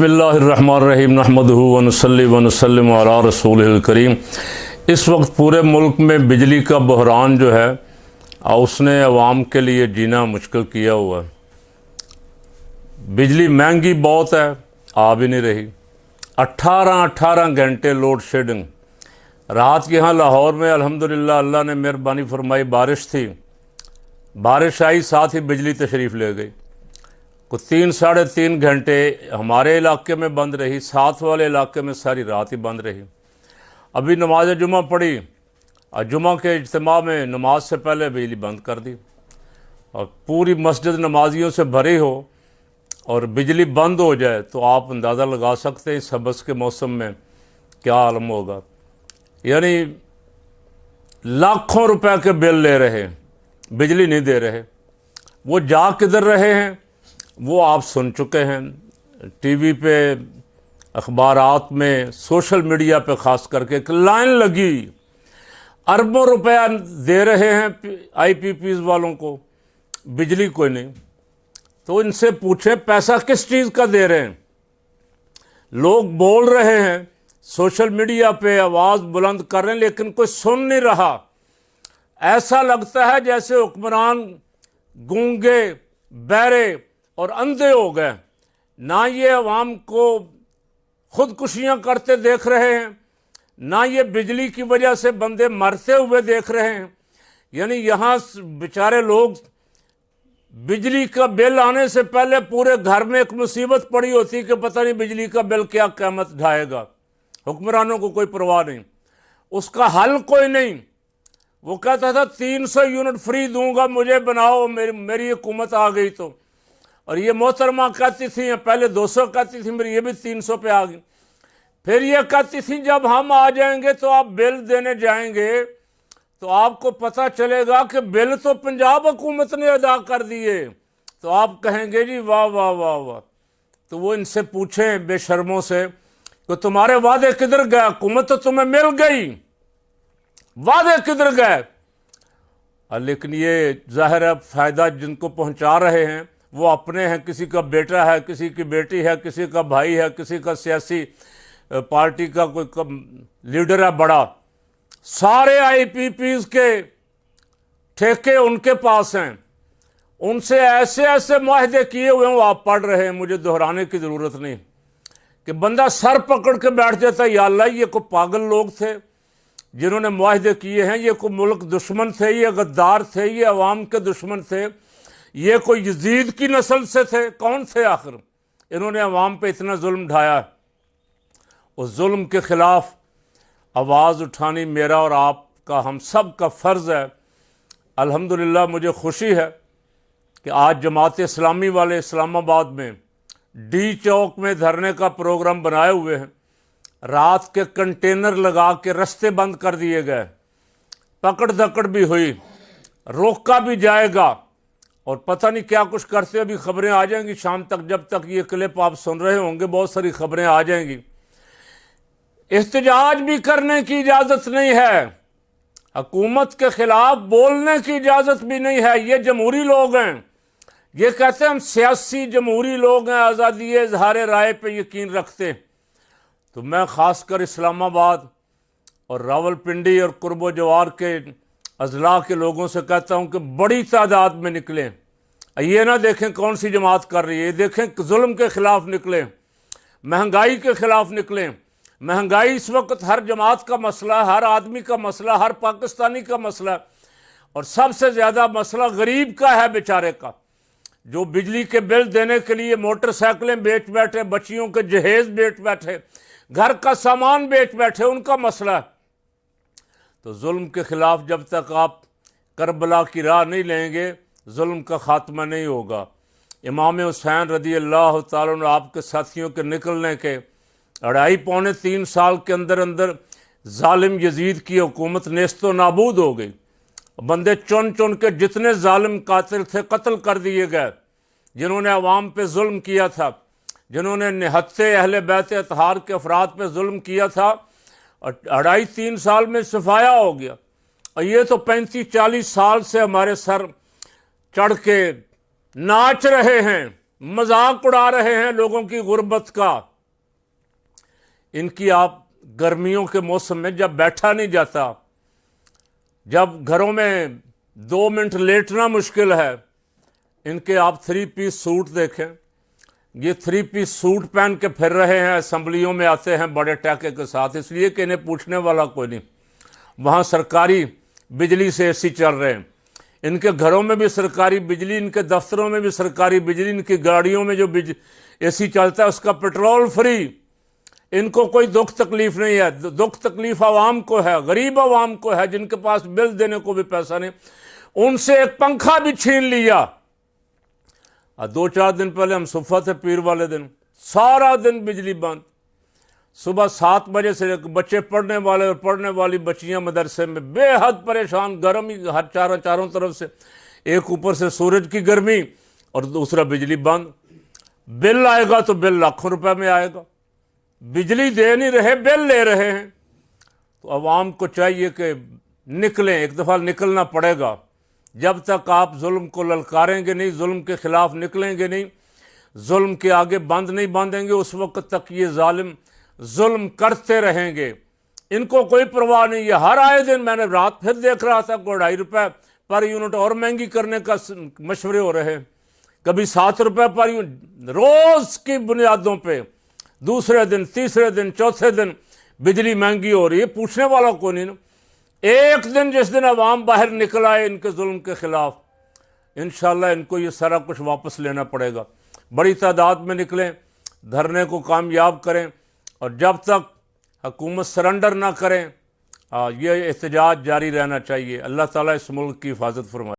बिस्मिल्लाहिर्रहमानिर्रहीम नहमदुहु व नुसल्ली व नुसल्लिमु अला रसूलिल करीम। इस वक्त पूरे मुल्क में बिजली का बहरान जो है उसने अवाम के लिए जीना मुश्किल किया हुआ है। बिजली महंगी बहुत है, आ भी नहीं रही। 18 घंटे लोड शेडिंग। रात के यहाँ लाहौर में अल्हम्दुलिल्लाह अल्लाह ने मेहरबानी फरमाई, बारिश थी, बारिश आई, साथ ही बिजली तशरीफ़ ले गई। कुछ 3-3.5 घंटे हमारे इलाके में बंद रही, साथ वाले इलाके में सारी रात ही बंद रही। अभी नमाज जुमा पढ़ी और जुमा के इज्तिमा में नमाज से पहले बिजली बंद कर दी और पूरी मस्जिद नमाजियों से भरी हो और बिजली बंद हो जाए तो आप अंदाज़ा लगा सकते हैं इस हबस के मौसम में क्या आलम होगा। यानी लाखों रुपए के बिल ले रहे हैं, बिजली नहीं दे रहे। वो जा किधर रहे हैं वो आप सुन चुके हैं, टीवी पे, अखबारात में, सोशल मीडिया पे ख़ास करके एक लाइन लगी, अरबों रुपया दे रहे हैं आईपीपीज वालों को, बिजली कोई नहीं। तो इनसे पूछें पैसा किस चीज़ का दे रहे हैं। लोग बोल रहे हैं, सोशल मीडिया पे आवाज़ बुलंद कर रहे हैं, लेकिन कोई सुन नहीं रहा। ऐसा लगता है जैसे हुक्मरान गूंगे, बहरे और अंधे हो गए। ना ये अवाम को खुदकुशियाँ करते देख रहे हैं, ना ये बिजली की वजह से बंदे मरते हुए देख रहे हैं। यानी यहाँ बेचारे लोग, बिजली का बिल आने से पहले पूरे घर में एक मुसीबत पड़ी होती कि पता नहीं बिजली का बिल क्या क़यामत ढाएगा। हुक्मरानों को कोई परवाह नहीं, उसका हल कोई नहीं। वो कहता था 300 यूनिट फ्री दूंगा, मुझे बनाओ, मेरी हुकूमत आ गई तो। और ये मोहतरमा कहती थी, पहले 200 कहती थी, मेरी ये भी 300 पे आ गई। फिर ये कहती थी जब हम आ जाएंगे तो आप बिल देने जाएंगे तो आपको पता चलेगा कि बिल तो पंजाब हुकूमत ने अदा कर दिए, तो आप कहेंगे जी वाह वाह वाह वाह। तो वो इनसे पूछें बेशर्मों से कि तुम्हारे वादे किधर गए, हुकूमत तो तुम्हें मिल गई, वादे किधर गए। लेकिन ये जाहिर है फ़ायदा जिनको पहुंचा रहे हैं वो अपने हैं, किसी का बेटा है, किसी की बेटी है, किसी का भाई है, किसी का सियासी पार्टी का कोई लीडर है बड़ा। सारे आईपीपीज के ठेके उनके पास हैं, उनसे ऐसे ऐसे मुआहदे किए हुए हैं, वो आप पढ़ रहे हैं, मुझे दोहराने की ज़रूरत नहीं। कि बंदा सर पकड़ के बैठ जाता है, या अल्लाह ये कोई पागल लोग थे जिन्होंने मुआहदे किए हैं, ये कोई मुल्क दुश्मन थे, ये गद्दार थे, ये अवाम के दुश्मन थे, ये कोई यजीद की नस्ल से थे, कौन थे आखिर इन्होंने अवाम पे इतना जुल्म ढाया। उस जुल्म के ख़िलाफ़ आवाज़ उठानी मेरा और आपका, हम सब का फ़र्ज़ है। अल्हम्दुलिल्लाह मुझे खुशी है कि आज जमात इस्लामी वाले इस्लामाबाद में डी चौक में धरने का प्रोग्राम बनाए हुए हैं। रात के कंटेनर लगा के रास्ते बंद कर दिए गए, पकड़ धकड़ भी हुई, रोका भी जाएगा और पता नहीं क्या कुछ करते। अभी खबरें आ जाएंगी शाम तक, जब तक ये क्लिप आप सुन रहे होंगे बहुत सारी खबरें आ जाएंगी। एहतजाज भी करने की इजाज़त नहीं है, हुकूमत के ख़िलाफ़ बोलने की इजाज़त भी नहीं है। ये जमहूरी लोग हैं, ये कहते हैं हम सियासी जमहूरी लोग हैं, आज़ादी इज़हार राय पे यकीन रखते। तो मैं ख़ासकर इस्लामाबाद और रावलपिंडी और कुर्बो जवार के अज़ला के लोगों से कहता हूँ कि बड़ी तादाद में निकलें। ये ना देखें कौन सी जमात कर रही है, ये देखें जुल्म के ख़िलाफ़ निकलें, महंगाई के ख़िलाफ़ निकलें। महंगाई इस वक्त हर जमात का मसला, हर आदमी का मसला, हर पाकिस्तानी का मसला, और सबसे ज़्यादा मसला गरीब का है बेचारे का, जो बिजली के बिल देने के लिए मोटरसाइकिलें बेच बैठे, बच्चियों के जहेज़ बेच बैठे, घर का सामान बेच बैठे, उनका मसला है। तो जुल्म के ख़िलाफ़ जब तक आप करबला की राह नहीं लेंगे, जुल्म का ख़ात्मा नहीं होगा। इमाम हुसैन रदी अल्लाह ताला अन्हु आपके साथियों के निकलने के 2.5-3 साल के अंदर अंदर जालिम यजीद की हुकूमत नेस्तो नाबूद हो गई। बंदे चुन चुन के जितने जालिम कातिल थे कत्ल कर दिए गए, जिन्होंने अवाम पे जुल्म किया था, जिन्होंने निहत्ते अहले बैत अतहार के अफराद पे जुल्म किया था, और 2.5-3 साल में सफाया हो गया। और ये तो 35-40 साल से हमारे सर चढ़ के नाच रहे हैं, मजाक उड़ा रहे हैं लोगों की गुर्बत का। इनकी आप गर्मियों के मौसम में जब बैठा नहीं जाता, जब घरों में 2 मिनट लेटना मुश्किल है, इनके आप 3 पीस सूट देखें। ये 3 पीस सूट पहन के फिर रहे हैं, असम्बलियों में आते हैं बड़े टैके के साथ, इसलिए कि इन्हें पूछने वाला कोई नहीं। वहाँ सरकारी बिजली से एसी चल रहे हैं, इनके घरों में भी सरकारी बिजली, इनके दफ्तरों में भी सरकारी बिजली, इनकी गाड़ियों में जो एसी चलता है उसका पेट्रोल फ्री। इनको कोई दुख तकलीफ नहीं है। दुख तकलीफ आवाम को है, गरीब आवाम को है, जिनके पास बिल देने को भी पैसा नहीं। उनसे एक पंखा भी छीन लिया। 2-4 दिन पहले हम सुफा थे, पीर वाले दिन सारा दिन बिजली बंद। सुबह 7 बजे से बच्चे पढ़ने वाले और पढ़ने वाली बच्चियां मदरसे में बेहद परेशान, गर्म ही हर चारों तरफ से, एक ऊपर से सूरज की गर्मी और दूसरा बिजली बंद। बिल आएगा तो बिल लाखों रुपए में आएगा। बिजली दे नहीं रहे, बिल ले रहे हैं। तो अवाम को चाहिए कि निकलें, एक दफ़ा निकलना पड़ेगा। जब तक आप जुल्म को ललकारेंगे नहीं, जुल्म के खिलाफ निकलेंगे नहीं, जुल्म के आगे बंद नहीं बांधेंगे, उस वक्त तक ये जालिम जुल्म करते रहेंगे। इनको कोई परवाह नहीं है। हर आए दिन मैंने रात फिर देख रहा था, 2.5 रुपये पर यूनिट और महंगी करने का मशवरे हो रहे हैं, कभी 7 रुपये पर यूनिट, रोज़ की बुनियादों पे दूसरे दिन, तीसरे दिन, चौथे दिन बिजली महंगी हो रही है। पूछने वाला कोई नहीं ना। एक दिन जिस दिन अवाम बाहर निकल आए इनके जुल्म के खिलाफ, इंशाअल्लाह इनको ये सारा कुछ वापस लेना पड़ेगा। बड़ी तादाद में निकलें, धरने को कामयाब करें, और जब तक हुकूमत सरेंडर ना करें ये एहतजाज जारी रहना चाहिए। अल्लाह ताला इस मुल्क की हिफाजत फरमाए।